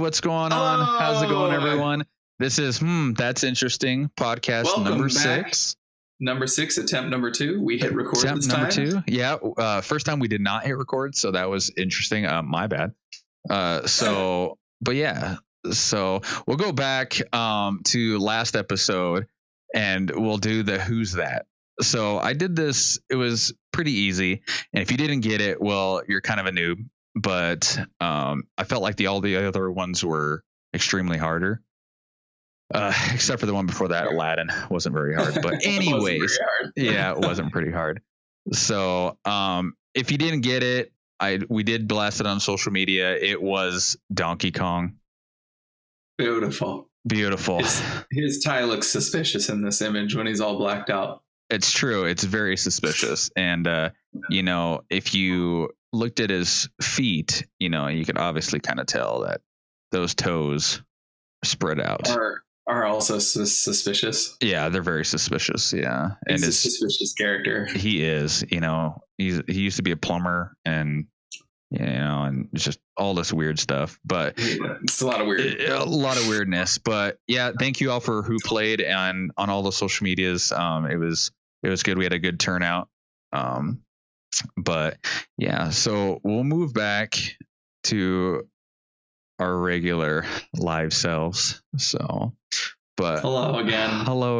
what's going on? How's it going, Hello. everyone? This is That's Interesting podcast Welcome number back. 6. Number 6, attempt number 2. We hit record Attempt this number time. 2. Yeah. First time we did not hit record, so that was interesting. My bad. But yeah. So we'll go back to last episode and we'll do the Who's That. So I did this. It was pretty easy. And if you didn't get it, well, you're kind of a noob. But I felt like all the other ones were extremely harder. Except for the one before that, Aladdin wasn't very hard. But anyways, yeah, it wasn't pretty hard. So if you didn't get it, we did blast it on social media. It was Donkey Kong. Beautiful. His tie looks suspicious in this image when he's all blacked out. It's true. It's very suspicious. And, if you looked at his feet, you could obviously kind of tell that those toes spread out. Are also suspicious. Yeah, they're very suspicious. Yeah. He's a suspicious character. He is, he used to be a plumber and, and just all this weird stuff, but it's a lot of weirdness, but yeah, thank you all for who played on all the social medias. It was good. We had a good turnout. But yeah, so we'll move back to our regular live selves. So, but hello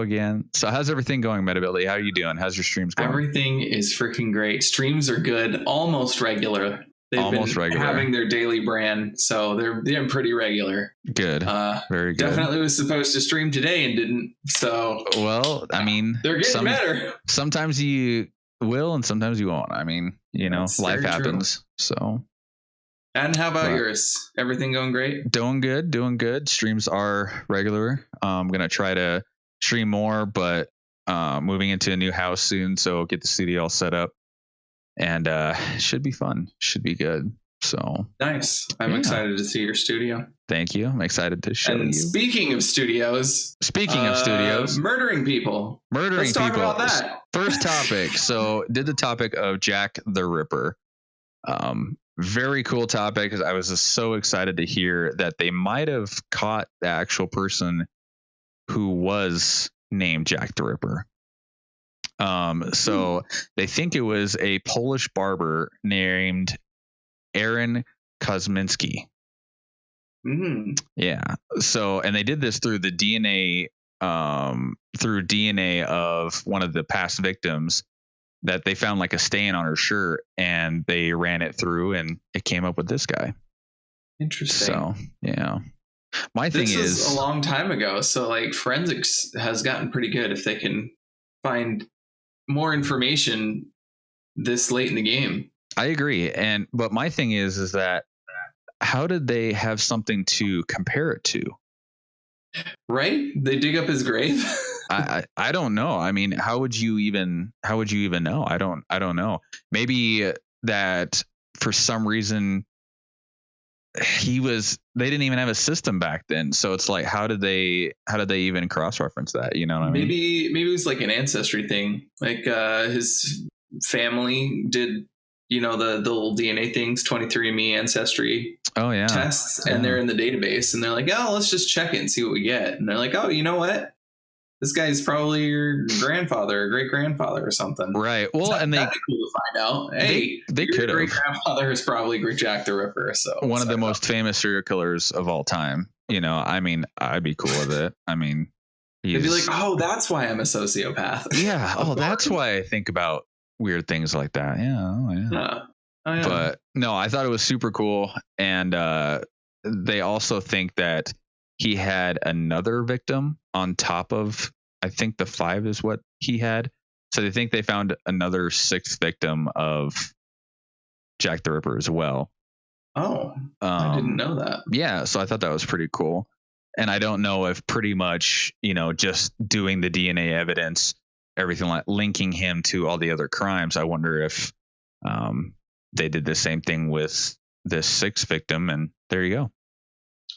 again. So how's everything going, Metabitly? How are you doing? How's your streams going? Everything is freaking great. Streams are good. Almost regular. They've been having their daily brand, so they're pretty regular. Good. Very good. Definitely was supposed to stream today and didn't. So well, I mean, they're getting better. Sometimes you will and sometimes you won't. I mean, that's life happens. True. So. And how about yours? Everything going great? Doing good. Streams are regular. I'm gonna try to stream more, but moving into a new house soon, so get the studio all set up. And should be fun. Should be good. So nice. I'm excited to see your studio. Thank you. I'm excited to show you. Speaking of studios, murdering people. Let's talk about that. First topic. So did the topic of Jack the Ripper. Very cool topic because I was just so excited to hear that they might have caught the actual person who was named Jack the Ripper. So they think it was a Polish barber named Aaron Kosminski. Yeah. So, and they did this through the DNA, through DNA of one of the past victims that they found like a stain on her shirt and they ran it through and it came up with this guy. Interesting. So, yeah. This is a long time ago. So like forensics has gotten pretty good if they can find more information this late in the game. I agree. But my thing is that how did they have something to compare it to? Right? They dig up his grave. I don't know. I mean, how would you even know? I don't know. Maybe that for some reason they didn't even have a system back then. So it's like, how did they even cross-reference that? You know what I mean? Maybe it was like an ancestry thing. Like his family did, the little DNA things, 23andMe ancestry tests, and they're in the database and they're like, oh, let's just check it and see what we get. And they're like, oh, you know what? This guy's probably your grandfather or great grandfather or something. Right. Well, and that'd be cool to find out. Hey, they could have. Great grandfather is probably Jack the Ripper. So one of the most famous serial killers of all time. I mean, I'd be cool with it. I mean, they'd be like, oh, that's why I'm a sociopath. Yeah. Oh, that's why I think about weird things like that. Yeah. Oh, yeah. Oh, yeah. But no, I thought it was super cool. And they also think that he had another victim on top of, I think the 5 is what he had. So they think they found another 6th victim of Jack the Ripper as well. Oh, I didn't know that. Yeah. So I thought that was pretty cool. And I don't know if pretty much, just doing the DNA evidence, everything like linking him to all the other crimes. I wonder if they did the same thing with this 6th victim. And there you go.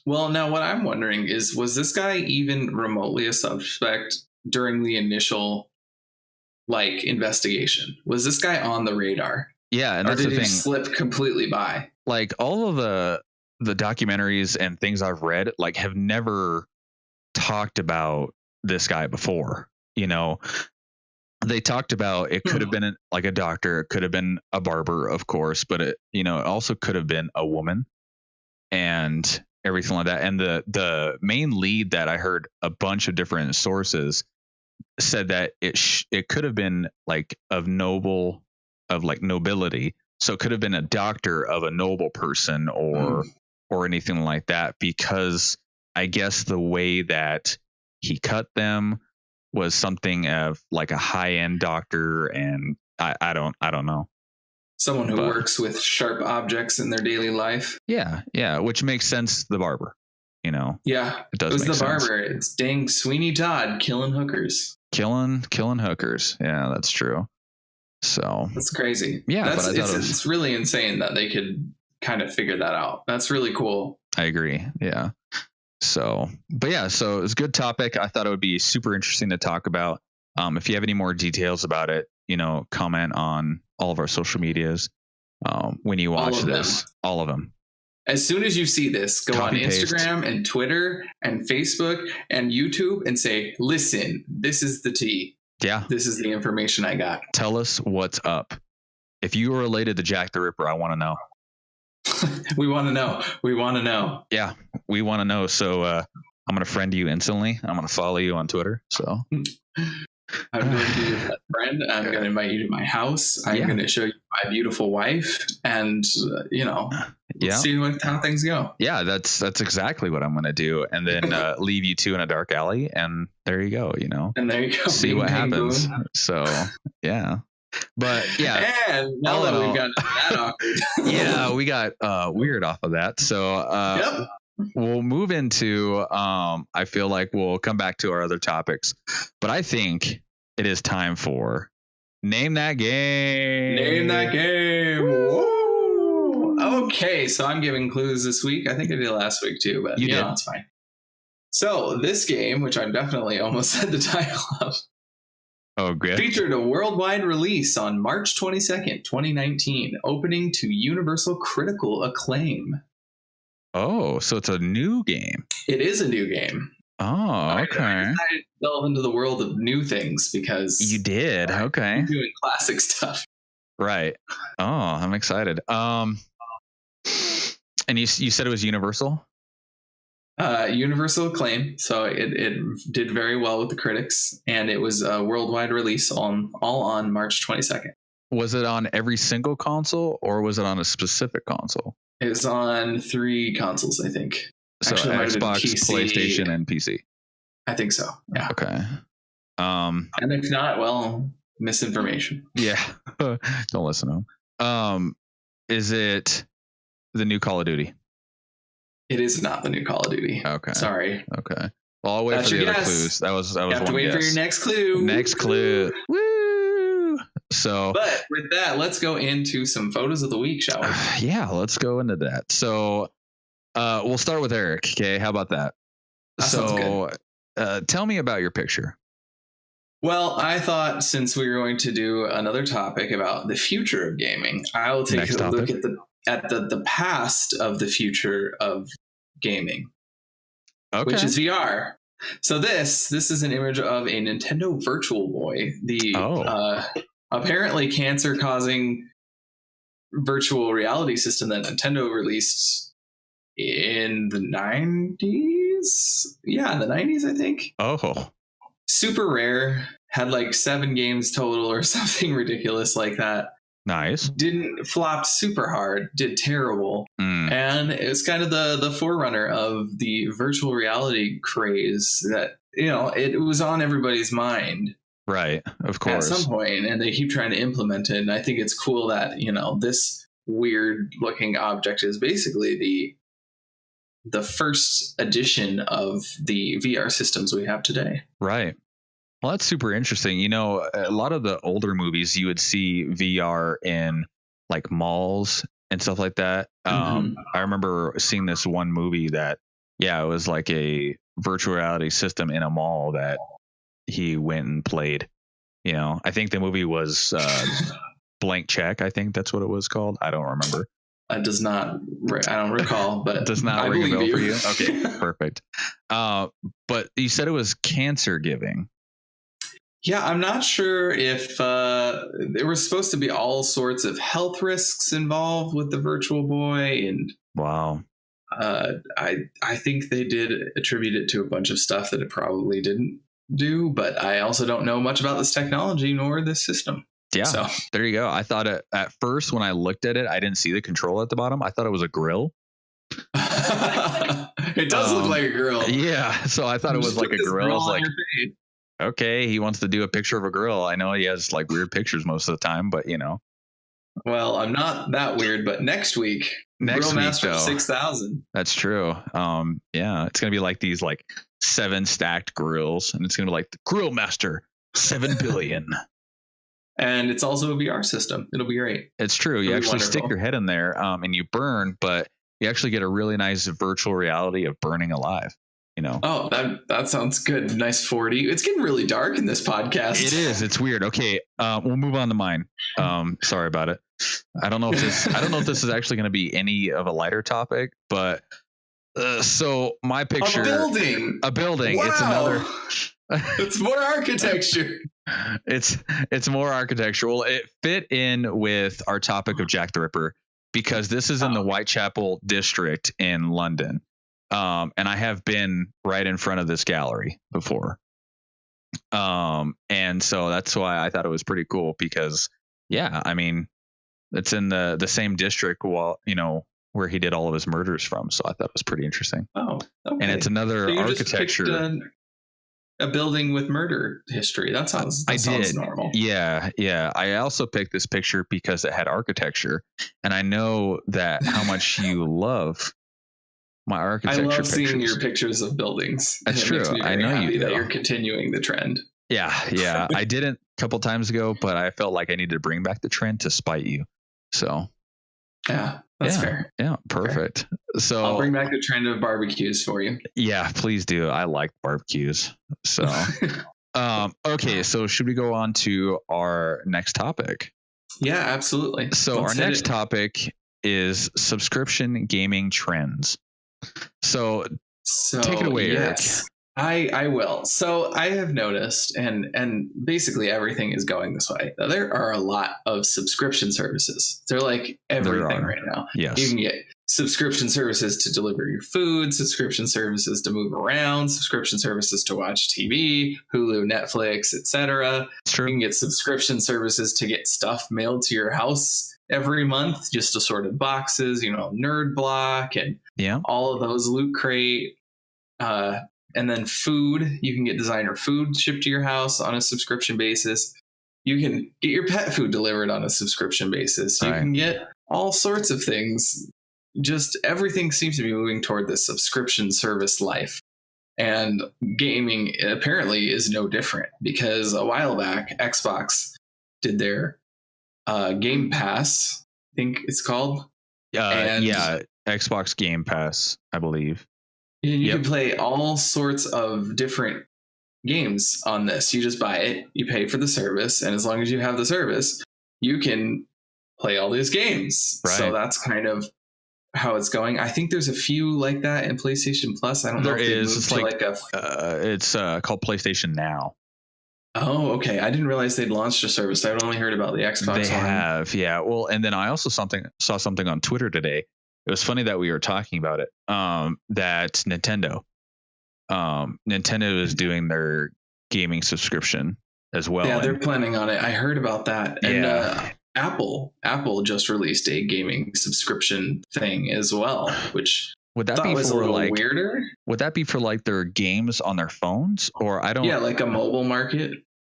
Well, now what I'm wondering is, was this guy even remotely a suspect during the initial investigation? Was this guy on the radar? Yeah, and that's the thing. He slip completely by? Like all of the the documentaries and things I've read, like, have never talked about this guy before. You know, they talked about it could have been like a doctor, it could have been a barber, of course, but it, you know, it also could have been a woman and everything like that. And the main lead that I heard a bunch of different sources said that it could have been like of nobility. So it could have been a doctor of a noble person or anything like that, because I guess the way that he cut them was something of like a high-end doctor, and I don't know. Someone who works with sharp objects in their daily life. Yeah, which makes sense. The barber, you know. Yeah, it does. It was make the sense. barber. It's dang Sweeney Todd killing hookers. Killing hookers. Yeah, that's true. So that's crazy. Yeah, it's really insane that they could kind of figure that out. That's really cool. I agree. Yeah. So, but yeah, so it was a good topic. I thought it would be super interesting to talk about. If you have any more details about it, you know, comment on all of our social medias when you watch this. All of them. As soon as you see this, go on Instagram and Twitter and Facebook and YouTube and say, listen, this is the tea. Yeah. This is the information I got. Tell us what's up. If you are related to Jack the Ripper, I want to know. We want to know. We want to know. Yeah, we want to know. So I'm going to friend you instantly. I'm going to follow you on Twitter. So I'm going to be your best friend. I'm going to invite you to my house. I'm going to show you my beautiful wife, and you know, see how things go. Yeah, that's exactly what I'm going to do, and then leave you two in a dark alley, and there you go. You know, and there you go. See what happens. So yeah. But yeah, and now that we've gotten that awkward, we got weird off of that. So we'll move into I feel like we'll come back to our other topics, but I think it is time for Name That Game. Name That Game. Woo! Okay, so I'm giving clues this week. I think I did last week too, but you did. It's fine. So this game, which I'm definitely almost said the title of. Oh, good. Featured a worldwide release on March 22nd, 2019, opening to universal critical acclaim. Oh, so it's a new game. It is a new game. Oh, okay. I delve into the world of new things because you did. Okay. I'm doing classic stuff. Right. Oh, I'm excited. And you said it was universal? Universal acclaim, so it did very well with the critics, and it was a worldwide release all on March 22nd. Was it on every single console, or was it on a specific console? It was on 3 consoles, I think. So actually, Xbox, PlayStation, and PC. I think so. Yeah. Okay. And if not, well, misinformation. Yeah. Don't listen to them. Is it the new Call of Duty? It is not the new Call of Duty. Okay. Sorry. Okay. Well, I'll wait for the other clues. That was you have to wait for your next clue. Next clue. Woo! So, but with that, let's go into some photos of the week, shall we? Yeah, let's go into that. So, we'll start with Eric. Okay, how about that? Sounds good. Tell me about your picture. Well, I thought since we were going to do another topic about the future of gaming, I'll take a look at the past of the future of gaming, which is VR. So this is an image of a Nintendo Virtual Boy, the apparently cancer-causing virtual reality system that Nintendo released in the 90s. Yeah, the 90s, I think. Oh. Super rare. Had like 7 games total or something ridiculous like that. Nice. Didn't flop super hard, did terrible. And it's kind of the forerunner of the virtual reality craze that, you know, it was on everybody's mind. Right, of course. At some point, and they keep trying to implement it. And I think it's cool that, you know, this weird looking object is basically the first edition of the VR systems we have today. Right. Well, that's super interesting. You know, a lot of the older movies, you would see VR in like malls and stuff like that. I remember seeing this one movie that, it was like a virtual reality system in a mall that he went and played. You know, I think the movie was Blank Check. I think that's what it was called. I don't remember. does not. I don't recall, but does not ring a bell for you. Okay, perfect. But you said it was cancer giving. Yeah, I'm not sure if there was supposed to be all sorts of health risks involved with the Virtual Boy, and wow. I think they did attribute it to a bunch of stuff that it probably didn't do, but I also don't know much about this technology nor this system. Yeah, so there you go. I thought at first when I looked at it, I didn't see the control at the bottom. I thought it was a grill. It does look like a grill. Yeah, so I thought it was like a grill. I was like, okay, he wants to do a picture of a grill. I know he has like weird pictures most of the time, but you know. Well, I'm not that weird, but next week, Grill Master 6000. That's true. Yeah, it's gonna be like these like 7 stacked grills, and it's gonna be like the Grill Master 7 billion. And it's also a VR system. It'll be great. It's true. You actually stick your head in there, and you burn, but you actually get a really nice virtual reality of burning alive. You know. Oh, that sounds good. Nice 4D. It's getting really dark in this podcast. It is. It's weird. Okay, we'll move on to mine. Sorry about it. I don't know if this is actually going to be any of a lighter topic, but so my picture. A building. Wow. It's another. It's more architecture. It's more architectural. It fit in with our topic of Jack the Ripper because this is in the Whitechapel district in London. And I have been right in front of this gallery before. And so that's why I thought it was pretty cool because, yeah, I mean, it's in the same district, where he did all of his murders from. So I thought it was pretty interesting. Oh, okay. And it's another architecture. A building with murder history. That sounds normal. Yeah. I also picked this picture because it had architecture. And I know that how much you love my architecture pictures. I love seeing your pictures of buildings. That's true. I know you do. That you're continuing the trend. Yeah. I didn't a couple times ago, but I felt like I needed to bring back the trend to spite you. So yeah, that's fair. Yeah, perfect. Fair. So I'll bring back the trend of barbecues for you. Yeah, please do. I like barbecues. So okay, so should we go on to our next topic? Yeah, absolutely. So our next topic is subscription gaming trends. So take it away, yes. Eric. I will. So I have noticed, and basically everything is going this way. There are a lot of subscription services. They're like everything right now. Yes. You can get subscription services to deliver your food, subscription services to move around, subscription services to watch TV, Hulu, Netflix, etc. You can get subscription services to get stuff mailed to your house every month, just assorted boxes, Nerd Block and all of those, Loot Crate. And then food, you can get designer food shipped to your house on a subscription basis. You can get your pet food delivered on a subscription basis. You can get all sorts of things. Just everything seems to be moving toward this subscription service life. And gaming apparently is no different because a while back, Xbox did their Game Pass, I think it's called. Xbox Game Pass, I believe. You can play all sorts of different games on this. You just buy it, you pay for the service, and as long as you have the service, you can play all these games. Right. So that's kind of how it's going. I think there's a few like that in PlayStation Plus. I don't know if they moved to like a... it's called PlayStation Now. Oh, okay. I didn't realize they'd launched a service. I'd only heard about the Xbox. They have, yeah. Well, and then I also saw something on Twitter today. It was funny that we were talking about it. That Nintendo is doing their gaming subscription as well. Yeah, they're planning on it. I heard about that. And Apple just released a gaming subscription thing as well, which would that be for like weirder? Would that be for like their games on their phones, or I don't? Yeah, like a mobile market.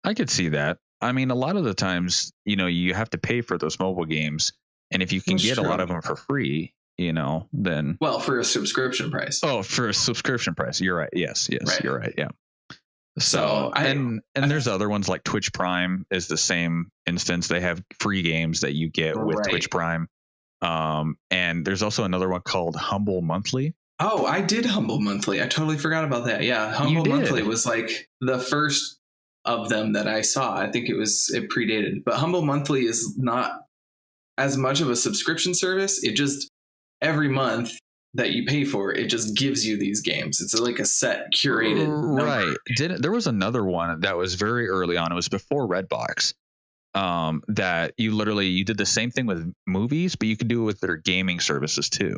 I could see that. I mean, a lot of the times, you have to pay for those mobile games, and if you can get a lot of them for free, then for a subscription price. Oh, for a subscription price. You're right. Yes, right. You're right. Yeah. So and there's other ones like Twitch Prime is the same instance. They have free games that you get with Twitch Prime. And there's also another one called Humble Monthly. Oh, I did Humble Monthly. I totally forgot about that. Yeah. Humble Monthly was like the first of them that I saw. I think it predated, but Humble Monthly is not as much of a subscription service. It just every month that you pay for, it just gives you these games. It's like a set curated number. Right. There was another one that was very early on. It was before Redbox. That you did the same thing with movies, but you could do it with their gaming services too.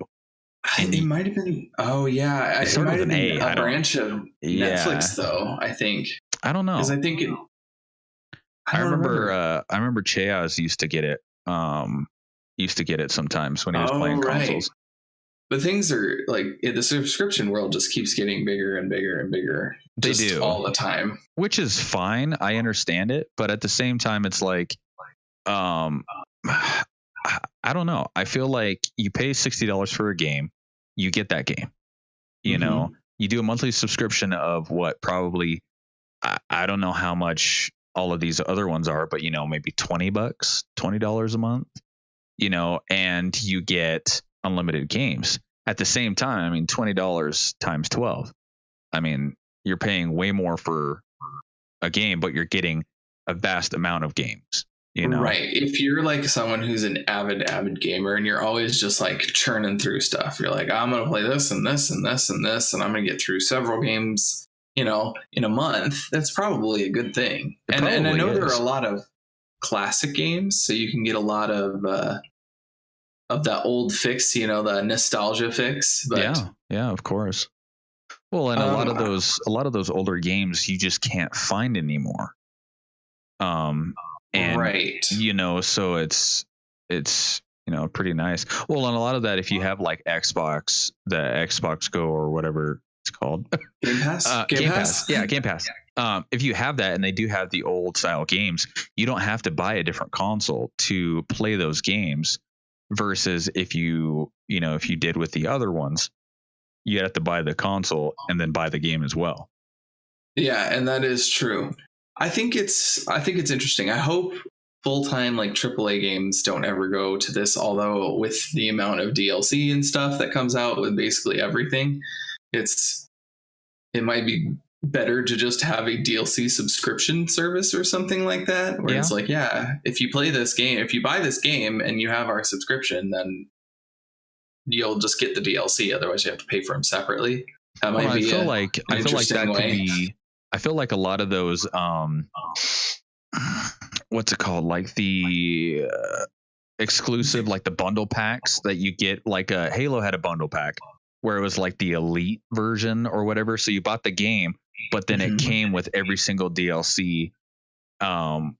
It might have been. Oh yeah, it might have been a branch of Netflix, though. I think. I don't know. Because I think it. I remember Cheaz used to get it. Used to get it sometimes when he was playing consoles. But things are like the subscription world just keeps getting bigger and bigger and bigger. They do all the time, which is fine. I understand it, but at the same time, it's like, I don't know. I feel like you pay $60 for a game, you get that game. You know, you do a monthly subscription of what probably I don't know how much all of these other ones are, but maybe $20 a month. And you get unlimited games at the same time. I mean, $20 times 12. I mean, you're paying way more for a game, but you're getting a vast amount of games, Right. If you're like someone who's an avid gamer and you're always just like churning through stuff, you're like, I'm going to play this and this and this and this, and I'm going to get through several games, in a month. That's probably a good thing. And I know there are a lot of classic games, so you can get a lot of that old fix, the nostalgia fix. But yeah, of course. Well, and a lot of those older games you just can't find anymore. And right. So it's pretty nice. Well, and a lot of that, if you have like Xbox, the Xbox Go or whatever it's called, Game Pass. Game Pass. Yeah, Game Pass. If you have that, and they do have the old style games, you don't have to buy a different console to play those games. Versus if you did with the other ones, you have to buy the console and then buy the game as well. Yeah, and that is true. I think it's interesting. I hope full-time like AAA games don't ever go to this, although with the amount of DLC and stuff that comes out with basically everything, it might be better to just have a DLC subscription service or something like that, where it's like, if you play this game, if you buy this game and you have our subscription, then you'll just get the DLC. Otherwise you have to pay for them separately. That might be I feel like a lot of those, what's it called? Like the exclusive, like the bundle packs that you get, like Halo had a bundle pack where it was like the elite version or whatever. So you bought the game, but then it came with every single DLC, and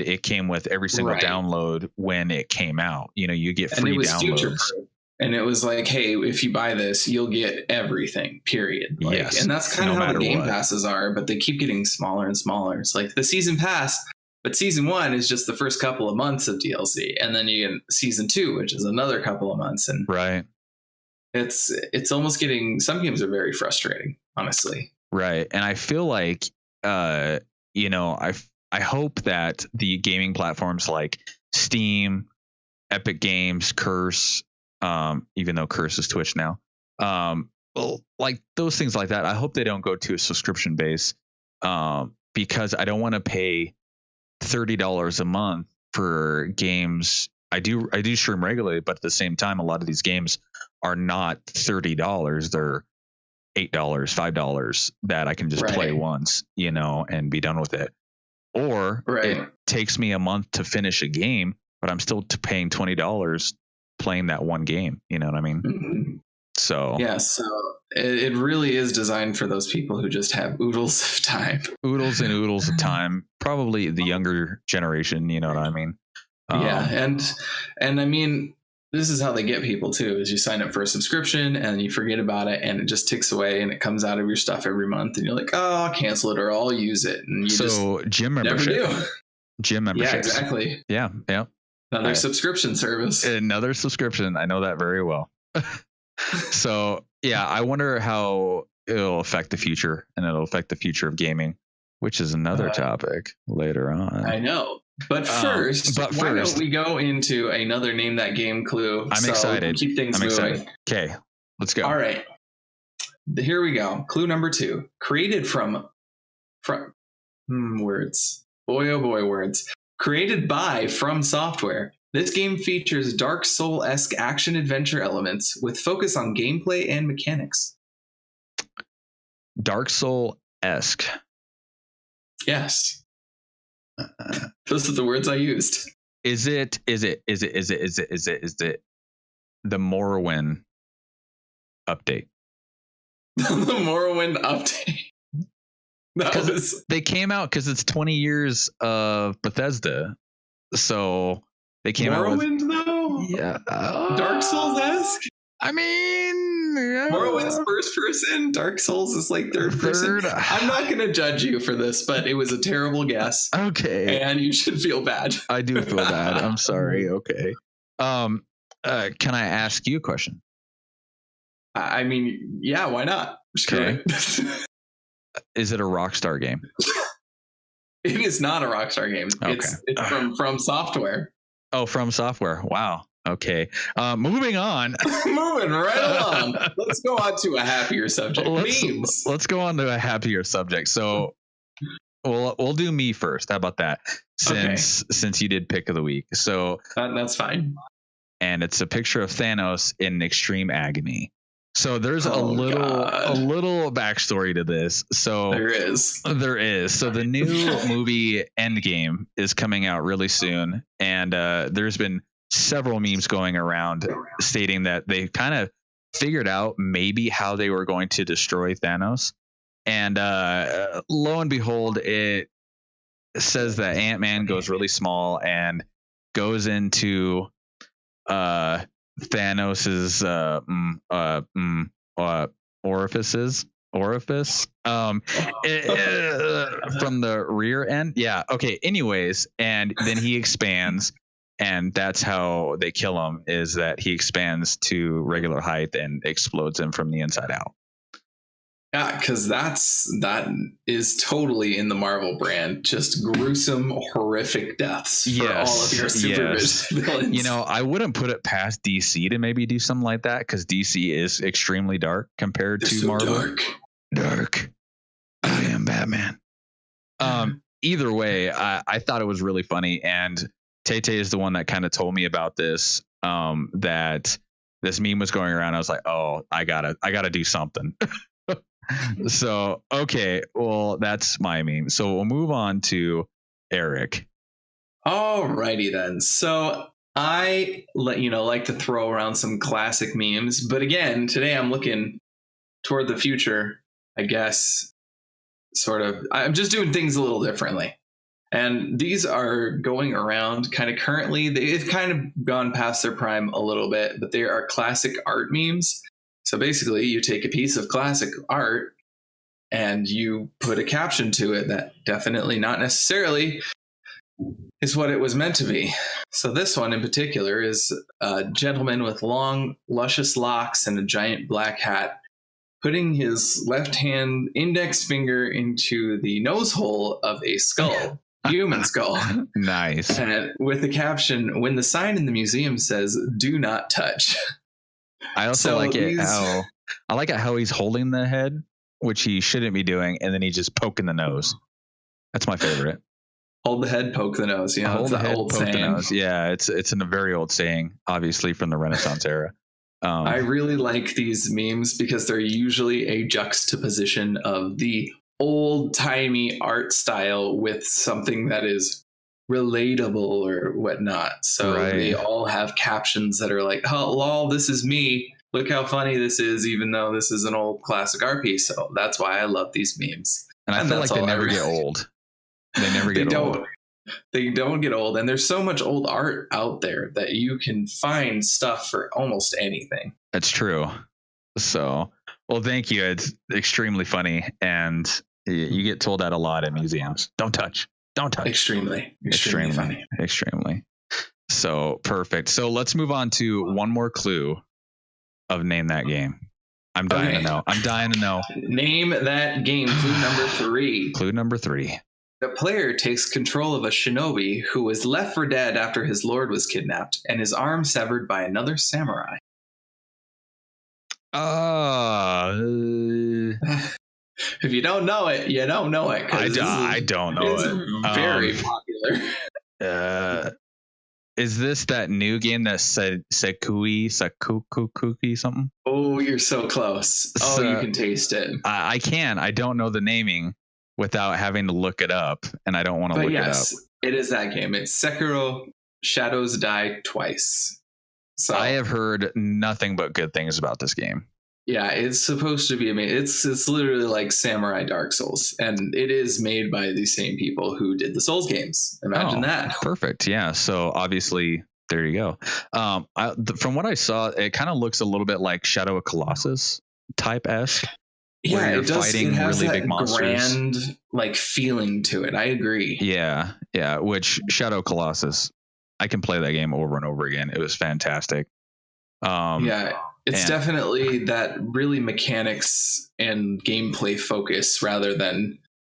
it came with every single download when it came out. You get free downloads. And it was like, hey, if you buy this, you'll get everything, period. Yes. And that's kind of how the game passes are, but they keep getting smaller and smaller. It's like the season pass, but season 1 is just the first couple of months of DLC. And then you get season 2, which is another couple of months. And it's almost getting, some games are very frustrating, honestly. Right. And I feel like, I hope that the gaming platforms like Steam, Epic Games, Curse, even though Curse is Twitch now, like those things like that, I hope they don't go to a subscription base, because I don't want to pay $30 a month for games. I do stream regularly, but at the same time, a lot of these games are not $30. They're $8, $5 that I can just play once, and be done with it. Or it takes me a month to finish a game, but I'm still paying $20 playing that one game. You know what I mean? Mm-hmm. So it really is designed for those people who just have oodles of time. Oodles and oodles of time. Probably the younger generation. You know what I mean? And I mean, this is how they get people too, is you sign up for a subscription and you forget about it and it just ticks away and it comes out of your stuff every month and you're like, oh, I'll cancel it or I'll use it. And you gym membership. Never do. Gym membership. Yeah, exactly. Yeah. Another subscription service. Another subscription. I know that very well. So yeah, I wonder how it'll affect the future, and it'll affect the future of gaming, which is another topic later on. I know. But first, why don't we go into another Name That Game clue? I'm excited. Keep things moving. Excited. Okay, let's go. All right. Here we go. Clue number 2. Created from words. Boy, oh boy, words. Created by From Software. This game features Dark Soul-esque action-adventure elements with focus on gameplay and mechanics. Dark Soul-esque. Yes. Those are the words I used. Is it the Morrowind update? The Morrowind update. They came out because it's 20 years of Bethesda. So they came Morrowind, out with, though? Yeah. Dark Souls-esque? I mean, Morrowind's first person. Dark Souls is like third person. I'm not going to judge you for this, but it was a terrible guess. Okay. And you should feel bad. I do feel bad. I'm sorry. Okay. Can I ask you a question? I mean, yeah, why not? Okay. Is it a Rockstar game? It is not a Rockstar game. Okay. It's from Software. Oh, From Software. Wow. Okay. Moving on. Moving right along. Let's go on to a happier subject. Memes. Let's go on to a happier subject. So we'll do me first. How about that? Since you did pick of the week. So that's fine. And it's a picture of Thanos in extreme agony. So there's a little backstory to this. So there is. So the new movie Endgame is coming out really soon, and there's been several memes going around stating that they kind of figured out maybe how they were going to destroy Thanos, and lo and behold, it says that Ant-Man goes really small and goes into Thanos's orifice from the rear end. Yeah. Okay. Anyways, and then he expands, and that's how they kill him, is that he expands to regular height and explodes him from the inside out. Yeah, because that is totally in the Marvel brand. Just gruesome, horrific deaths for all of your super villains. You know, I wouldn't put it past DC to maybe do something like that, because DC is extremely dark compared to Marvel. Dark. I am Batman. Either way, I thought it was really funny, and Tay is the one that kind of told me about this. That this meme was going around. I was like, oh, I gotta do something. So, okay, well, that's my meme. So we'll move on to Eric. Alrighty then. So I like to throw around some classic memes, but again, today I'm looking toward the future, I guess. Sort of. I'm just doing things a little differently. And these are going around kind of currently. They've kind of gone past their prime a little bit, but they are classic art memes. So basically, you take a piece of classic art and you put a caption to it that definitely not necessarily is what it was meant to be. So this one in particular is a gentleman with long, luscious locks and a giant black hat putting his left hand index finger into the nose hole of a skull. Human skull. Nice. And with the caption, when the sign in the museum says, "Do not touch." I also like it how he's holding the head, which he shouldn't be doing, and then he's just poking the nose. That's my favorite. Hold the head, poke the nose. Yeah, hold the head, poke the nose. Yeah, it's a very old saying, obviously from the Renaissance era. I really like these memes because they're usually a juxtaposition of the old-timey art style with something that is relatable or whatnot. So they all have captions that are like, "Oh, lol, this is me. Look how funny this is," even though this is an old classic art piece. So that's why I love these memes. And I feel like they never get old. They never get old. They don't get old. And there's so much old art out there that you can find stuff for almost anything. That's true. So, well, thank you. It's extremely funny. And you get told that a lot at museums. Don't touch. Don't touch. Extremely funny. Extremely. So perfect. So let's move on to one more clue of Name That Game. I'm dying to know. Name that game. Clue number 3. Clue number 3. The player takes control of a shinobi who was left for dead after his lord was kidnapped and his arm severed by another samurai. If you don't know it, you don't know it. I don't know it. It's very popular. Is this that new game that said Sakuki something? Oh, you're so close. Oh, you can taste it. I can. I don't know the naming without having to look it up, and I don't want to look it up. It is that game. It's Sekiro Shadows Die Twice. So I have heard nothing but good things about this game. Yeah, it's supposed to be amazing. It's literally like Samurai Dark Souls, and it is made by the same people who did the Souls games. Imagine that. Perfect. Yeah. So obviously, there you go. From what I saw, it kind of looks a little bit like Shadow of Colossus type-esque. Yeah, it does. Fighting it has really that big monsters. Grand like feeling to it. I agree. Yeah. Which Shadow of Colossus, I can play that game over and over again. It was fantastic. It's definitely that really mechanics and gameplay focus rather than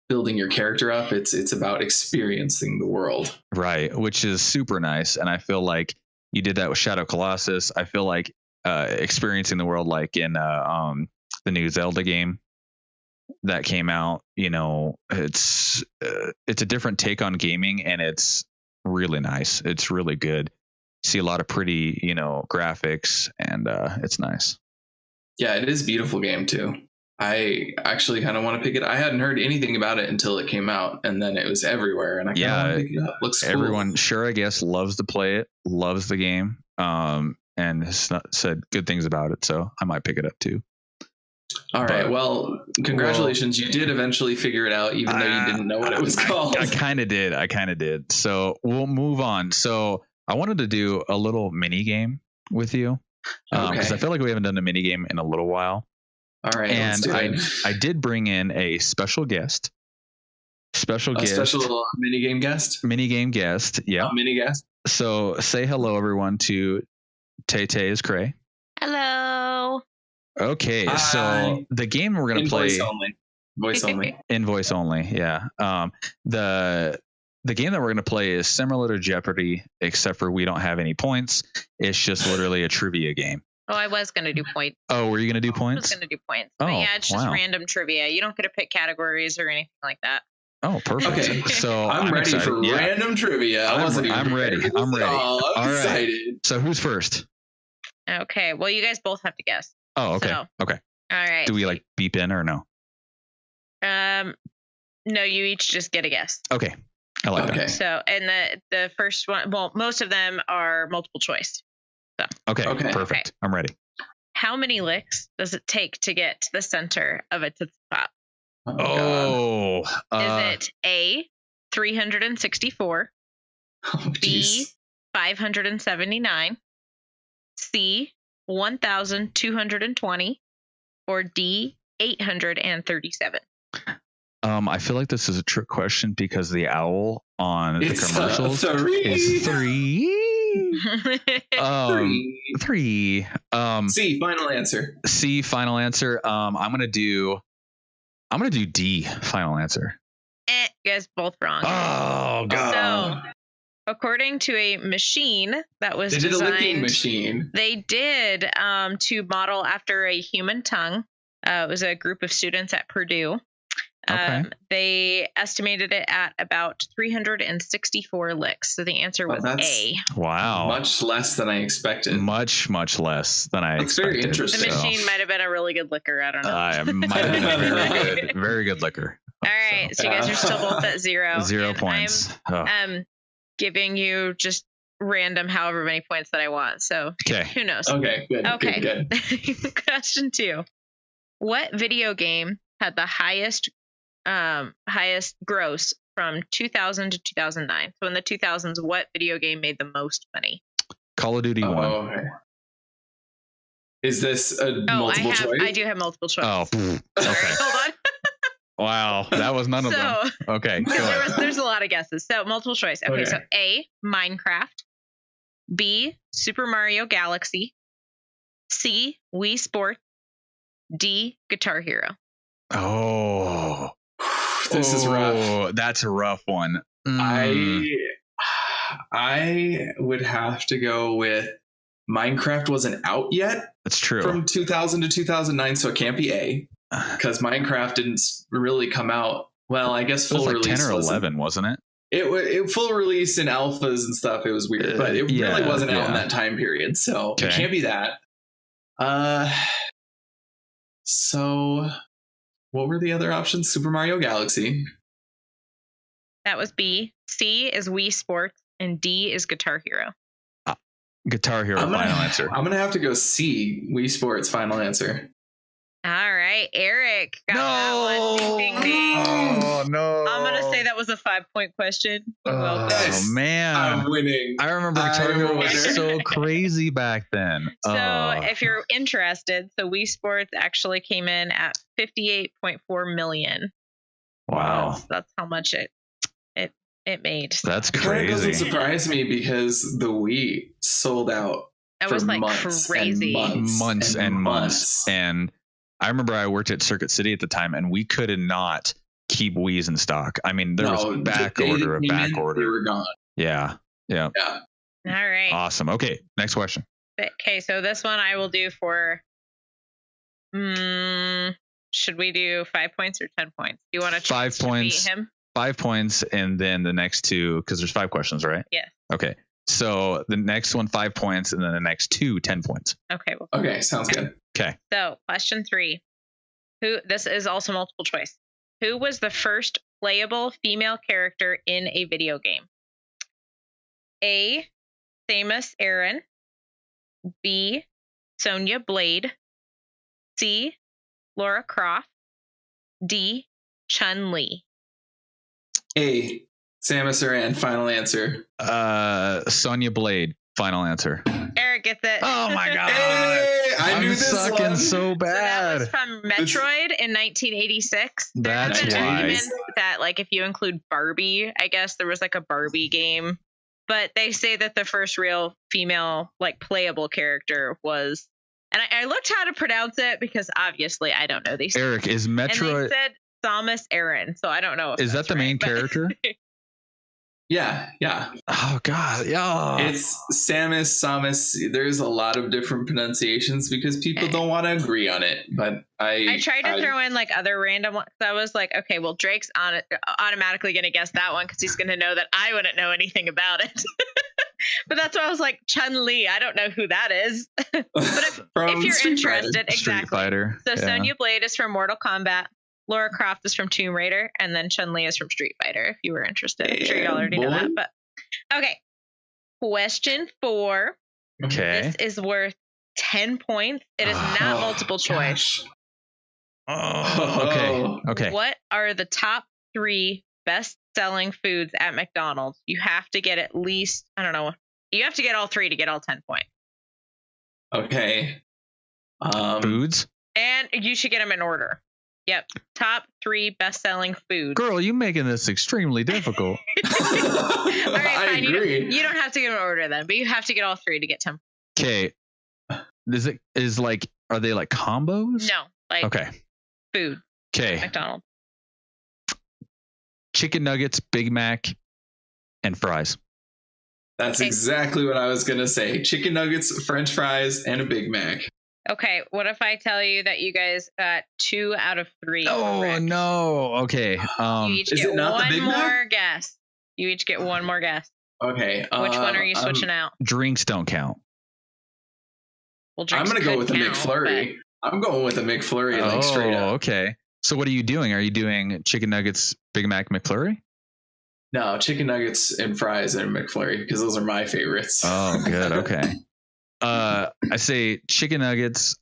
building your character up. It's about experiencing the world. Right, which is super nice. And I feel like you did that with Shadow of Colossus. I feel like experiencing the world like in the new Zelda game that came out, it's a different take on gaming, and it's really nice. It's really good. See a lot of pretty, graphics, and it's nice. Yeah, it is a beautiful game too. I actually kind of want to pick it. I hadn't heard anything about it until it came out, and then it was everywhere, and I kind of want to pick it up. Looks cool. Everyone, sure, I guess, loves to play it, loves the game, and has said good things about it, so I might pick it up too. All right. Well, congratulations. You did eventually figure it out, even though you didn't know what it was called. I kind of did. So we'll move on. So I wanted to do a little mini game with you because I feel like we haven't done a mini game in a little while. All right. And I did bring in a special guest. Special mini game guest. Mini game guest. Yeah. Mini guest. So say hello, everyone, to Tay is Cray. Hello. Okay. So the game we're gonna play. Voice only. In voice only. Yeah. The game that we're going to play is similar to Jeopardy, except for we don't have any points. It's just literally a trivia game. Oh, I was going to do points. Oh, were you going to do points? I was going to do points. But yeah, it's just random trivia. You don't get to pick categories or anything like that. Oh, perfect. Okay. So I'm ready excited. For random trivia. I'm ready. I'm ready. Oh, I'm excited. Right. So who's first? Okay. Well, you guys both have to guess. Oh, okay. So, okay. All right. Do we like beep in or no? No, you each just get a guess. Okay. I like that. So, and the first one, well, most of them are multiple choice. So. Okay. Perfect. Okay. I'm ready. How many licks does it take to get to the center of a Tootsie Pop? Is it A, 364, B, 579, C, 1,220, or D, 837? I feel like this is a trick question because the owl on the commercials is 3. 3. C, final answer. C, final answer. I'm gonna do D, final answer. You guys both wrong. Oh god. So, according to a machine that was designed, a licking machine. They did to model after a human tongue. It was a group of students at Purdue. They estimated it at about 364 licks. So the answer was A. Wow. Much less than I expected. Much less than I expected. That's very interesting. The machine might have been a really good licker. I don't know. Might have been very good licker. All right. So you guys are still both at 0. 0 points. I'm giving you just random however many points that I want. So who knows? Okay, good. Okay. Good. Question 2. What video game had the highest gross from 2000 to 2009? So in the 2000s, what video game made the most money? Call of Duty 1. Okay. Is this a multiple choice? I do have multiple choice. Oh, okay. Hold on. Wow, that was none of them. Okay, there's a lot of guesses. So multiple choice. Okay, so A, Minecraft. B, Super Mario Galaxy. C, Wii Sports. D, Guitar Hero. Oh, this is rough. That's a rough one. I would have to go with Minecraft wasn't out yet. That's true. From 2000 to 2009, so it can't be A because Minecraft didn't really come out. Well, I guess full release release was like 10 or 11, wasn't it? it full release in alphas and stuff. It was weird, but it really wasn't out in that time period. So it can't be that. So what were the other options? Super Mario Galaxy. That was B. C is Wii Sports, and D is Guitar Hero. Guitar Hero, final answer. I'm gonna have to go C. Wii Sports, final answer. All right, Eric. Got that one. Ding, ding, ding. Oh no! I'm gonna say that was a 5-point question. Well done. Oh man, I'm winning. I remember Guitar Hero was so crazy back then. So if you're interested, so Wii Sports actually came in at 58.4 million. Wow, so that's how much it made. That's crazy. It doesn't surprise me because the Wii sold out. It was like crazy. Months and months. And I remember I worked at Circuit City at the time, and we could not keep Wii's in stock. I mean, there was back order. They were gone. Yeah. All right. Awesome. Okay, next question. Okay, so this one I will do for. Should we do 5 points or 10 points? Do you want to 5 points? Beat him? 5 points, and then the next two, because there's 5 questions, right? Yes. Okay. So the next one, 5 points, and then the next two, 10 points. Okay. Okay, sounds good. Okay. So question 3. This is also multiple choice. Who was the first playable female character in a video game? A. Samus Aran. B. Sonya Blade. C. Lara Croft. D. Chun-Li. A. Samus Aran, final answer. Sonya Blade, final answer. Eric gets it. Oh my god! Hey, I knew this sucking one. so bad. So that was from Metroid in 1986. That's There's an why. argument that, like, if you include Barbie, I guess there was like a Barbie game, but they say that the first real female, like, playable character was. And I looked how to pronounce it because obviously I don't know these. Eric, is Metroid? And they said Samus Aran, so I don't know. Is that the main character? Yeah. Oh god, yeah. It's Samus. There's a lot of different pronunciations because people don't want to agree on it. But I tried to throw in like other random ones. I was like, okay, well, Drake's automatically going to guess that one because he's going to know that I wouldn't know anything about it. But that's why I was like, Chun-Li. I don't know who that is. But if you're interested, exactly. Street Fighter. So Sonya Blade is from Mortal Kombat. Lara Croft is from Tomb Raider, and then Chun-Li is from Street Fighter, if you were interested. I'm sure y'all already know that. But okay. Question 4. Okay. This is worth 10 points. It is not multiple choice. Oh, okay. What are the top 3 best-selling foods at McDonald's? You have to get at least, I don't know, you have to get all 3 to get all 10 points. Okay. Foods? And you should get them in order. Yep. Top 3 best-selling foods. Girl, you making this extremely difficult. All right, fine. I agree. You don't have to get an order then, but you have to get all 3 to get 10. Okay. Are they like combos? No. Like okay. Food. Okay. McDonald's. Chicken nuggets, Big Mac, and fries. That's exactly what I was going to say. Chicken nuggets, French fries, and a Big Mac. Okay, what if I tell you that you guys got 2 out of 3? Oh no! Okay. You each get one more guess. You each get one more guess. Okay. Which one are you switching out? Drinks don't count. Well, I'm going to go with a McFlurry. I'm going with a McFlurry, like straight up. Okay. So what are you doing? Are you doing chicken nuggets, Big Mac, McFlurry? No, chicken nuggets and fries and McFlurry because those are my favorites. Oh, good. Okay. I say chicken nuggets,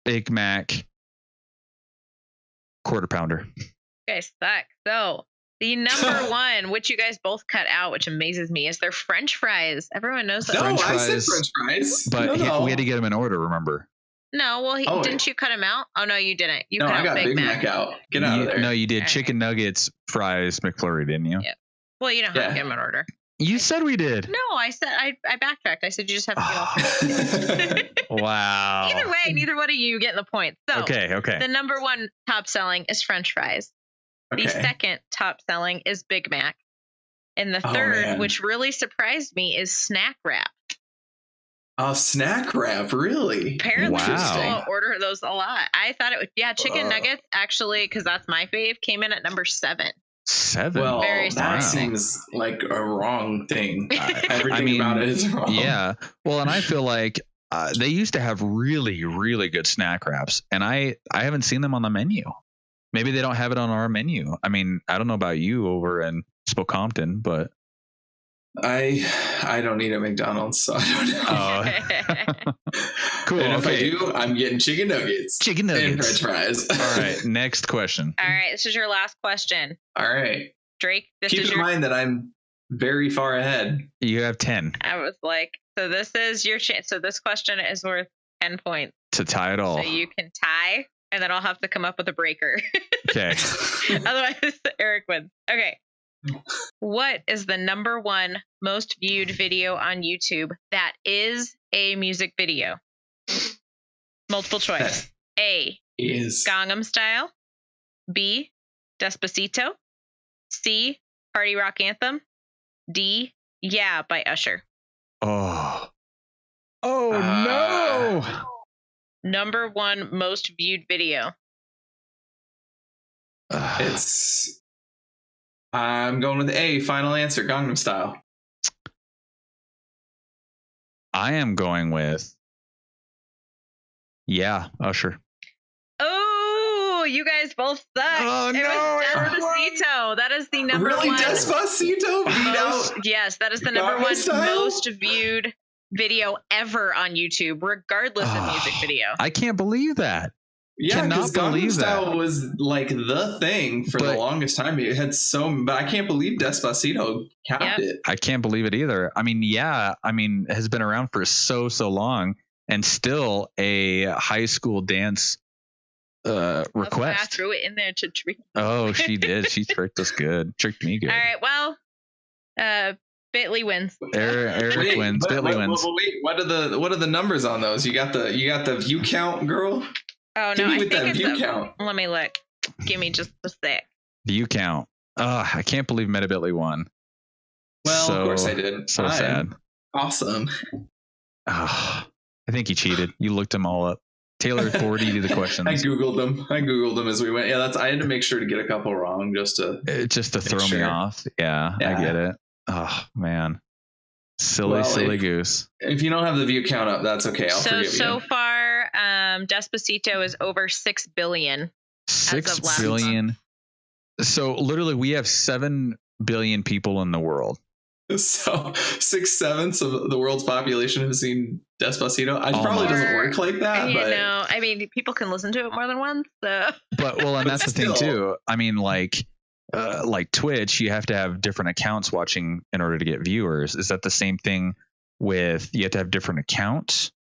Big Mac, quarter pounder. Okay, suck. So the number one, which you guys both cut out, which amazes me, is their French fries. Everyone knows that. No, French I fries, said French fries. But we had to get them in order, remember? No, well, didn't you cut them out? Oh, no, you didn't. You cut I got out Big Mac out. Get out of there. No, you did. All chicken nuggets, fries, McFlurry, didn't you? Yeah. Well, you don't have to get them in order. You said we did. No, I said I backtracked. I said you just have to get off. Wow. Either way, neither one of you getting the point. So okay. The number 1 top selling is French fries. Okay. The second top selling is Big Mac. And the third, which really surprised me, is snack wrap. Oh, snack wrap, really? Apparently, people order those a lot. I thought it would, chicken nuggets, actually, because that's my fave, came in at number 7. 7. Well, Very that smart. seems like a wrong thing. Everything about it is wrong. Yeah. Well, and I feel like they used to have really, really good snack wraps, and I haven't seen them on the menu. Maybe they don't have it on our menu. I mean, I don't know about you over in Spokompton, but I don't eat at McDonald's, so I don't know. Cool. And if okay. I do, I'm getting chicken nuggets. Chicken nuggets. And French fries. All right. Next question. All right. This is your last question. All right. Drake, Keep in mind that I'm very far ahead. You have 10. I was like, so this is your chance. So this question is worth 10 points. To tie it all. So you can tie, and then I'll have to come up with a breaker. Okay. Otherwise, Eric wins. Okay. What is the number 1 most viewed video on YouTube that is a music video? Multiple choice. A. Is Gangnam Style. B. Despacito. C. Party Rock Anthem. D. Yeah by Usher. Oh no. Number 1 most viewed video. I'm going with A. Final answer. Gangnam Style. I am going with Usher. Oh, you guys both suck. Oh, it was Despacito. That is the number really? 1. Despacito beat out. Yes, that is the number 1 most viewed video ever on YouTube, regardless of music video. I can't believe that. Yeah, because Gangnam Style was like the thing for the longest time. It had but I can't believe Despacito capped it. I can't believe it either. I mean, it has been around for so long, and still a high school dance request. I threw it in there to trick. Oh, she did. She tricked us good. Tricked me good. All right. Well, Bitly wins. Eric wins. Bitly wins. Wait, what are the numbers on those? You got the view count, girl? Oh no, I think that it's view count. Let me look. Give me just a sec. View count. I can't believe Metabitly won. Well, of course I did. So sad. Awesome. I think he cheated. You looked them all up. Taylor 40 to the questions. I googled them as we went. Yeah, I had to make sure to get a couple wrong just to throw me off. Yeah, I get it. Oh man, silly goose. If you don't have the view count up, that's okay. I'll forgive you. So far, Despacito is over 6 billion. 6 billion. So literally, we have 7 billion people in the world. So 6/7 of the world's population have seen Despacito. It probably doesn't work like that. I mean, people can listen to it more than once. So. But and that's the thing too. I mean, like Twitch, you have to have different accounts watching in order to get viewers. Is that the same thing with you have to have different accounts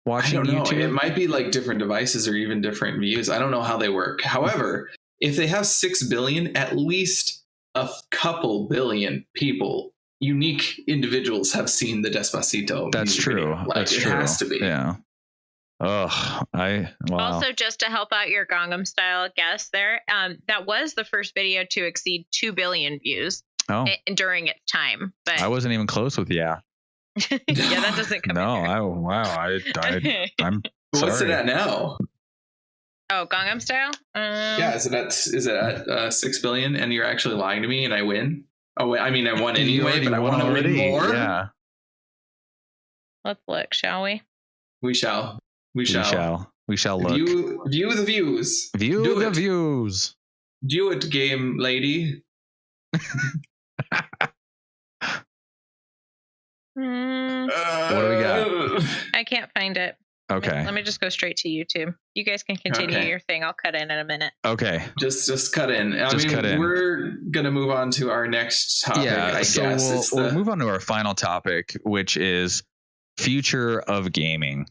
watching YouTube? It might be like different devices or even different views. I don't know how they work. However, if they have 6 billion, at least a couple billion people, unique individuals, have seen the Despacito. That's true. That's true. It has to be. Yeah. Oh, wow. Also, just to help out your Gangnam Style guess there, that was the first video to exceed 2 billion views during its time. But I wasn't even close with yeah, that doesn't come in there. I'm What's sorry. it at now? Oh, Gangnam Style? Yeah, is it at 6 billion and you're actually lying to me and I win? Oh, wait, I mean, I won anyway, but I want to win more? Yeah. Let's look, shall we? We shall. We shall look. View the views. View the views. Do it, game lady. What do we got? I can't find it. Okay. Let me just go straight to YouTube. You guys can continue your thing. I'll cut in a minute. Okay. Just cut in. We're going to move on to our next topic. Yeah, I guess. We'll move on to our final topic, which is future of gaming.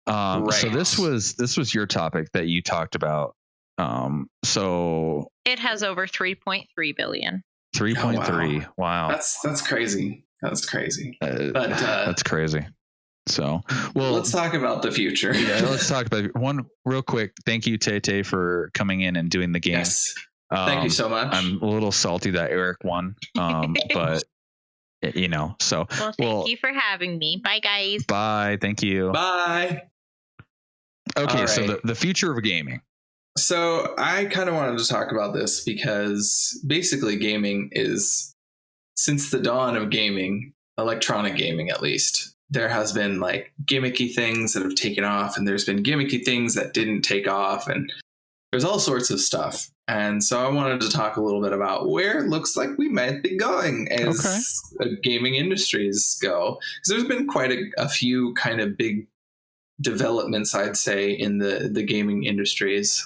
Right. So this was your topic that you talked about. So it has over 3.3 billion. 3.3. Wow. That's crazy. That's crazy. That's crazy. So, let's talk about the future. Yeah, let's talk about one real quick. Thank you, Tay, for coming in and doing the game. Yes. Thank you so much. I'm a little salty that Eric won, but so. Well, thank you for having me. Bye, guys. Bye. Thank you. Bye. Okay, so the future of gaming. So I kind of wanted to talk about this because basically gaming is, since the dawn of gaming, electronic gaming at least, there has been like gimmicky things that have taken off, and there's been gimmicky things that didn't take off, and there's all sorts of stuff. And so I wanted to talk a little bit about where it looks like we might be going as gaming industries go. Because there's been quite a few kind of big developments, I'd say, in the gaming industries.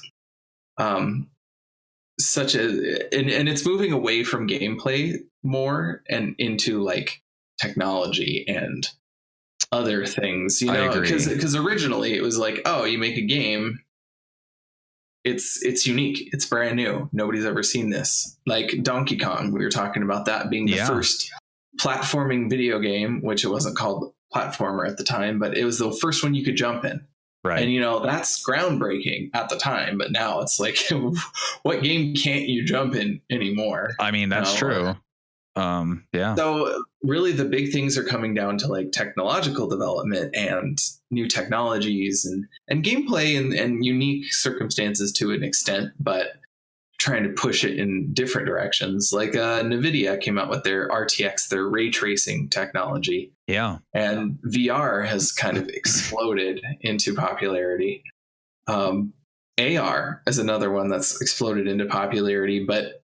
Such as, and it's moving away from gameplay more and into like technology and other things, you know, because originally it was like, oh, you make a game, it's unique, it's brand new, nobody's ever seen this. Like Donkey Kong, we were talking about that being the first platforming video game, which it wasn't called platformer at the time, but it was the first one you could jump in. Right. And, you know, that's groundbreaking at the time. But now it's like, what game can't you jump in anymore? I mean, that's true. Yeah. So really the big things are coming down to like technological development and new technologies and gameplay and unique circumstances to an extent, but trying to push it in different directions. Like NVIDIA came out with their RTX, their ray tracing technology. Yeah. And VR has kind of exploded into popularity. AR is another one that's exploded into popularity, but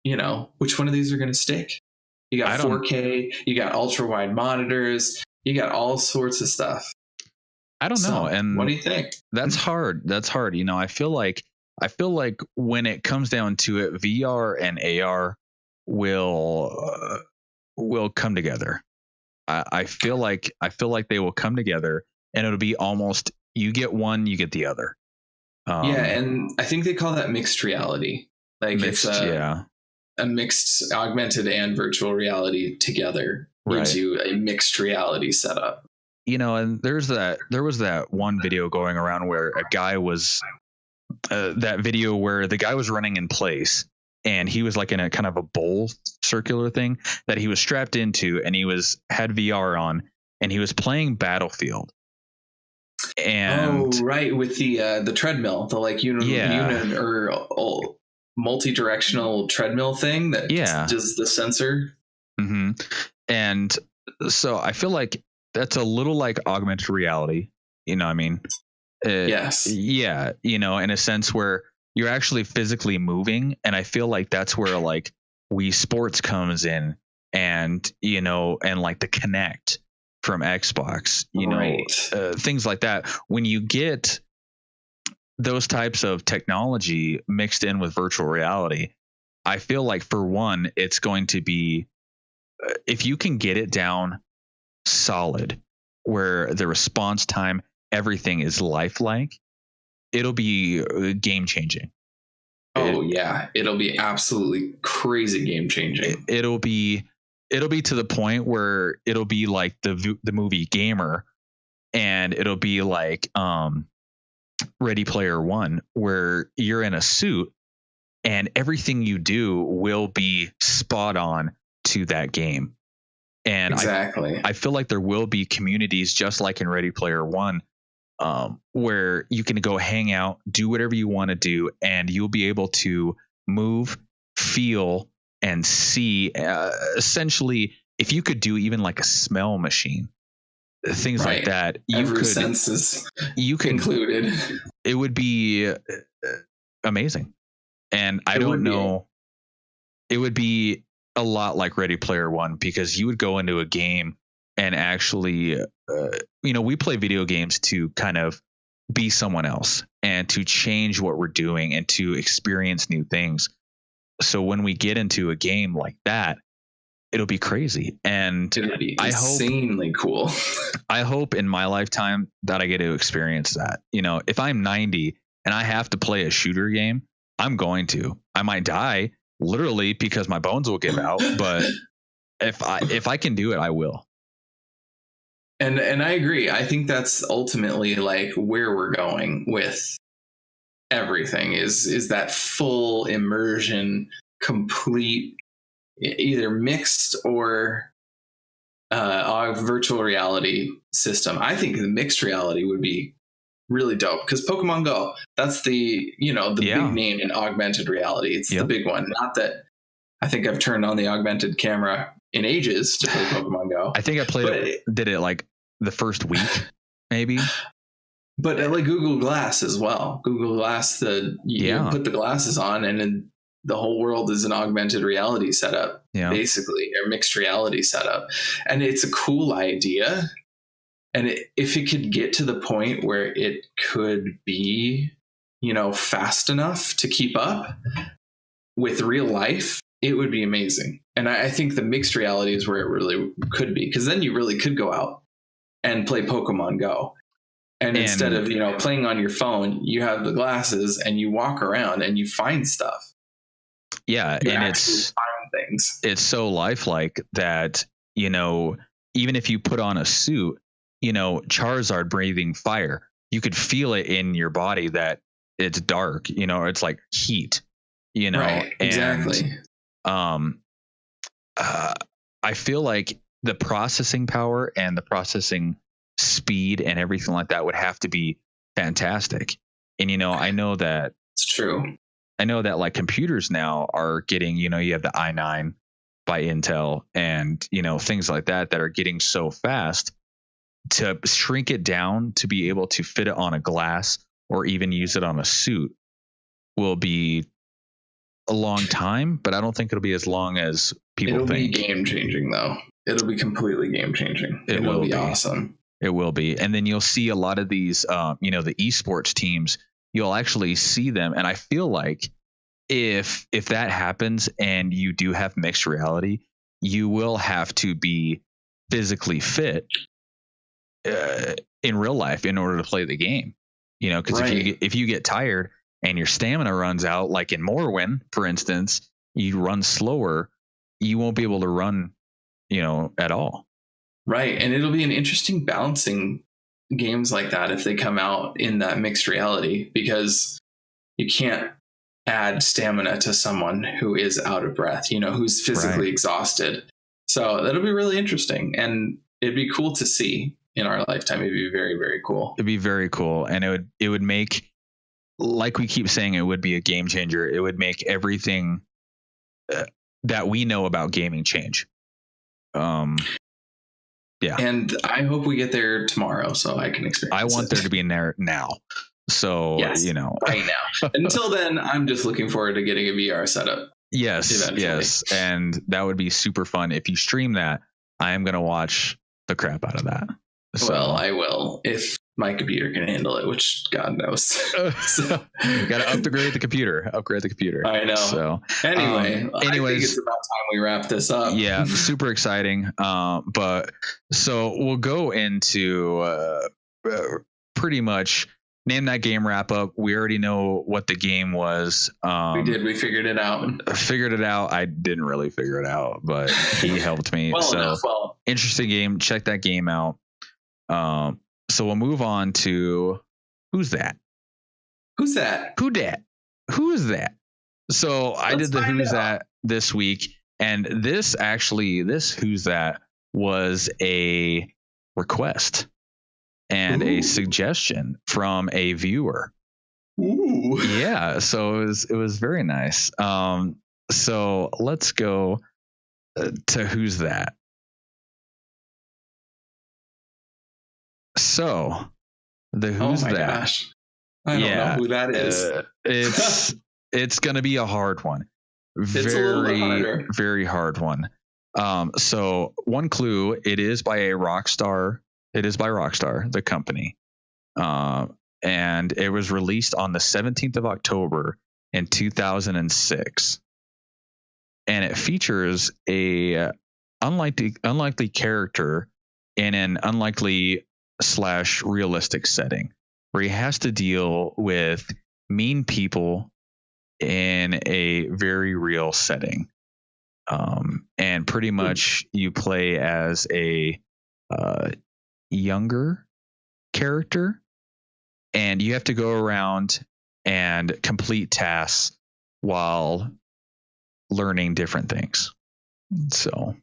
you know, which one of these are going to stick? You got 4K, you got ultra wide monitors, you got all sorts of stuff. I don't know. And what do you think? That's hard. That's hard. You know, I feel like when it comes down to it, VR and AR will come together. I feel like they will come together, and it'll be almost, you get one, you get the other. Yeah, and I think they call that mixed reality. Like mixed, it's a mixed augmented and virtual reality together gives you a mixed reality setup. You know, and there was that one video going around where a guy was that video where the guy was running in place, and he was like in a kind of a bowl circular thing that he was strapped into, and he had VR on, and he was playing Battlefield. And with the treadmill, the like or multi-directional treadmill thing that does the sensor. Mm-hmm. And so I feel like that's a little like augmented reality. You know what I mean? Yes. Yeah. You know, in a sense where you're actually physically moving. And I feel like that's where like Wii Sports comes in, and, you know, and like the Kinect from Xbox, you know, things like that. When you get those types of technology mixed in with virtual reality, I feel like for one, it's going to be, if you can get it down solid, where the response time, everything is lifelike, it'll be game changing. It'll be absolutely crazy game changing. It'll be to the point where it'll be like the movie Gamer, and it'll be like Ready Player One, where you're in a suit and everything you do will be spot on to that game. And exactly. I feel like there will be communities just like in Ready Player One, where you can go hang out, do whatever you want to do, and you'll be able to move, feel, and see. Essentially, if you could do even like a smell machine, things like that, every sense is included. It would be amazing. And I don't know, it would be a lot like Ready Player One, because you would go into a game and actually, you know, we play video games to kind of be someone else and to change what we're doing and to experience new things. So when we get into a game like that, it'll be crazy. And it'll be insanely cool. I hope in my lifetime that I get to experience that. You know, if I'm 90 and I have to play a shooter game, I'm going to. I might die literally because my bones will give out, but if I can do it, I will. And I agree. I think that's ultimately like where we're going with everything is that full immersion, complete, either mixed or virtual reality system. I think the mixed reality would be really dope because Pokemon Go, that's the big name in augmented reality. It's the big one. Not that I think I've turned on the augmented camera in ages to play Pokemon Go. I think I did it like the first week, maybe. But like Google Glass as well. Google Glass, you put the glasses on and then the whole world is an augmented reality setup, basically, or mixed reality setup. And it's a cool idea. And if it could get to the point where it could be, fast enough to keep up with real life, it would be amazing. And I think the mixed reality is where it really could be, because then you really could go out and play Pokemon Go. And instead of, playing on your phone, you have the glasses and you walk around and you find stuff. Yeah. You and find things. It's so lifelike that, even if you put on a suit, Charizard breathing fire, you could feel it in your body that it's dark, it's like heat, Right, exactly. And, I feel like the processing power and the processing speed and everything like that would have to be fantastic. And, I know that it's true. I know that like computers now are getting, you have the i9 by Intel and, things like that are getting so fast to shrink it down to be able to fit it on a glass or even use it on a suit will be a long time, but I don't think it'll be as long as people think. It'll be game changing though. It'll be completely game changing. It will be awesome. It will be. And then you'll see a lot of these, the esports teams, you'll actually see them. And I feel like if that happens and you do have mixed reality, you will have to be physically fit in real life in order to play the game, because if you get tired and your stamina runs out, like in Morrowind, for instance, you run slower, you won't be able to run, at all. Right. And it'll be an interesting balancing games like that if they come out in that mixed reality, because you can't add stamina to someone who is out of breath, who's physically exhausted. So that'll be really interesting. And it'd be cool to see in our lifetime. It'd be very, very cool. It'd be very cool. And it would make, like we keep saying, it would be a game changer. It would make everything that we know about gaming change. Yeah. And I hope we get there tomorrow so I can experience I want there to be in there now. So, yes, right now. Until then, I'm just looking forward to getting a VR setup. Yes. Eventually. Yes. And that would be super fun. If you stream that, I am going to watch the crap out of that. So. Well, I will if my computer can handle it, which God knows. So got to upgrade the computer. I know. So anyways, I think it's about time we wrap this up. Yeah, super exciting. But so we'll go into pretty much name that game wrap up. We already know what the game was. We did. We figured it out. I didn't really figure it out, but he helped me. Interesting game. Check that game out. So we'll move on to who's that? Who is that? So I did the who's that this week, and this who's that was a request and a suggestion from a viewer. Ooh. Yeah, so it was very nice. So let's go to who's that. So the who's that? Gosh. I don't know who that is. It's going to be a hard one. It's a little bit harder. Very hard one. So one clue, it is by Rockstar, the company. And it was released on the 17th of October in 2006. And it features a unlikely character in an unlikely / realistic setting where he has to deal with mean people in a very real setting. And pretty much you play as a younger character, and you have to go around and complete tasks while learning different things. So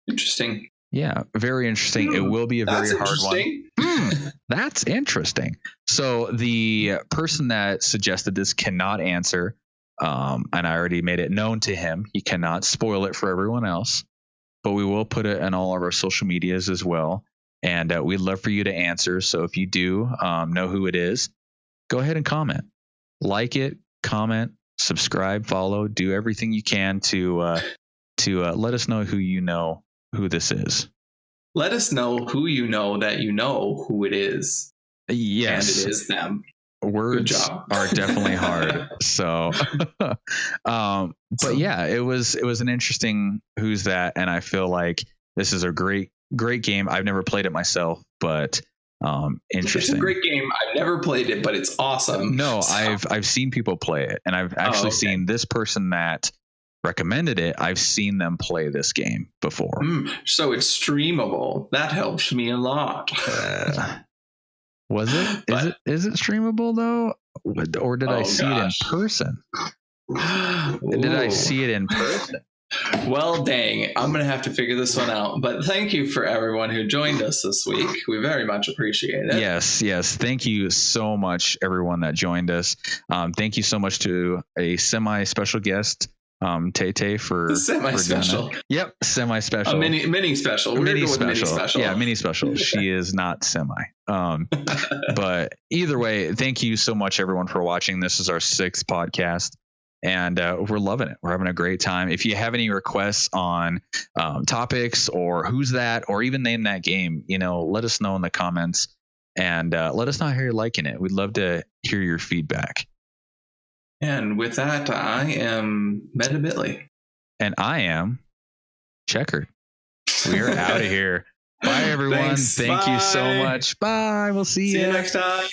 interesting. Yeah, very interesting. It will be a very hard one. That's interesting. So the person that suggested this cannot answer, and I already made it known to him. He cannot spoil it for everyone else, but we will put it on all of our social medias as well. And we'd love for you to answer. So if you do know who it is, go ahead and comment, like it, comment, subscribe, follow, do everything you can to let us know who this is. Let us know who you know that you know who it is. Yes. And it is them. Words are definitely hard. So, but yeah, it was an interesting who's that. And I feel like this is a great game. I've never played it myself, but interesting. It's a great game. I've never played it, but it's awesome. No, so. I've seen people play it, and I've actually seen this person that recommended it. I've seen them play this game before. So it's streamable. That helps me a lot. Was it? Is it streamable though, or did I see it in person? Did I see it in person? Well, dang, I'm going to have to figure this one out. But thank you for everyone who joined us this week. We very much appreciate it. Yes. Thank you so much, everyone that joined us. Thank you so much to a semi-special guest, Tay for semi-special. Yep, semi-special. A mini special. Mini special. Yeah, mini special. She is not semi. But either way, thank you so much, everyone, for watching. This is our 6th podcast. And we're loving it. We're having a great time. If you have any requests on topics or who's that, or even name that game, let us know in the comments, and let us know how you're liking it. We'd love to hear your feedback. And with that, I am Metabitly. And I am Checkered. We are out of here. Bye, everyone. Thanks. Thank you so much. Bye. We'll see you next time.